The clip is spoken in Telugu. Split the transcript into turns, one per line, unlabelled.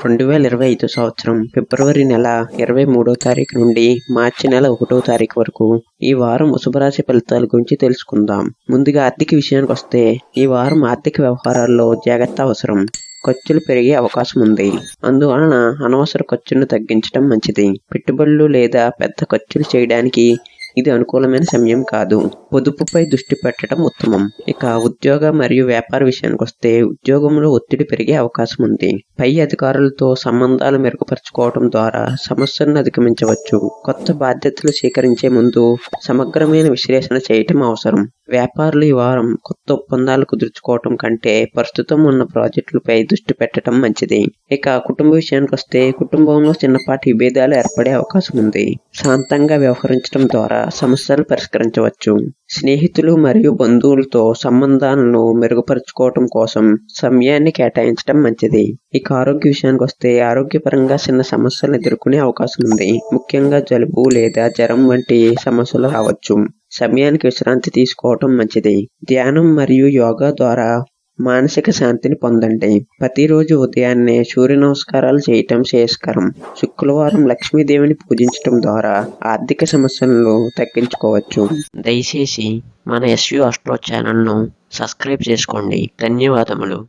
2025 సంవత్సరం ఫిబ్రవరి నెల 23వ తారీఖు నుండి మార్చి నెల 1వ తారీఖు వరకు ఈ వారం వృషభరాశి ఫలితాల గురించి తెలుసుకుందాం. ముందుగా ఆర్థిక విషయానికి వస్తే ఈ వారం ఆర్థిక వ్యవహారాల్లో జాగ్రత్త అవసరం. ఖర్చులు పెరిగే అవకాశం ఉంది. అందువలన అనవసర ఖర్చులను తగ్గించడం మంచిది. పెట్టుబడులు లేదా పెద్ద ఖర్చులు చేయడానికి ఇది అనుకూలమైన సమయం కాదు. పొదుపుపై దృష్టి పెట్టడం ఉత్తమం. ఇక ఉద్యోగ మరియు వ్యాపార విషయానికి వస్తే ఉద్యోగంలో ఒత్తిడి పెరిగే అవకాశం ఉంది. పై అధికారులతో సంబంధాలు మెరుగుపరుచుకోవడం ద్వారా సమస్యలను అధిగమించవచ్చు. కొత్త బాధ్యతలు స్వీకరించే ముందు సమగ్రమైన విశ్లేషణ చేయటం అవసరం. వ్యాపారులు ఈ వారం కొత్త ఒప్పందాలు కుదుర్చుకోవటం కంటే ప్రస్తుతం ఉన్న ప్రాజెక్టులపై దృష్టి పెట్టడం మంచిది. ఇక కుటుంబ విషయానికి వస్తే కుటుంబంలో చిన్నపాటి విభేదాలు ఏర్పడే అవకాశం ఉంది. శాంతంగా వ్యవహరించడం ద్వారా సమస్యలు పరిష్కరించవచ్చు. స్నేహితులు మరియు బంధువులతో సంబంధాలను మెరుగుపరుచుకోవటం కోసం సమయాన్ని కేటాయించడం మంచిది. ఇక ఆరోగ్య విషయానికి వస్తే ఆరోగ్యపరంగా చిన్న సమస్యలను ఎదుర్కొనే అవకాశం ఉంది. ముఖ్యంగా జలుబు లేదా జ్వరం వంటి సమస్యలు రావచ్చు. సమయానికి విశ్రాంతి తీసుకోవటం మంచిది. ధ్యానం మరియు యోగా ద్వారా మానసిక శాంతిని పొందండి. ప్రతిరోజు ఉదయాన్నే సూర్య నమస్కారాలు చేయటం శ్రేయస్కరం. శుక్రవారం లక్ష్మీదేవిని పూజించటం ద్వారా ఆర్థిక సమస్యలను తగ్గించుకోవచ్చు. దయచేసి మన ఎస్యు ఆస్ట్రో ఛానల్ను సబ్స్క్రైబ్ చేసుకోండి. ధన్యవాదములు.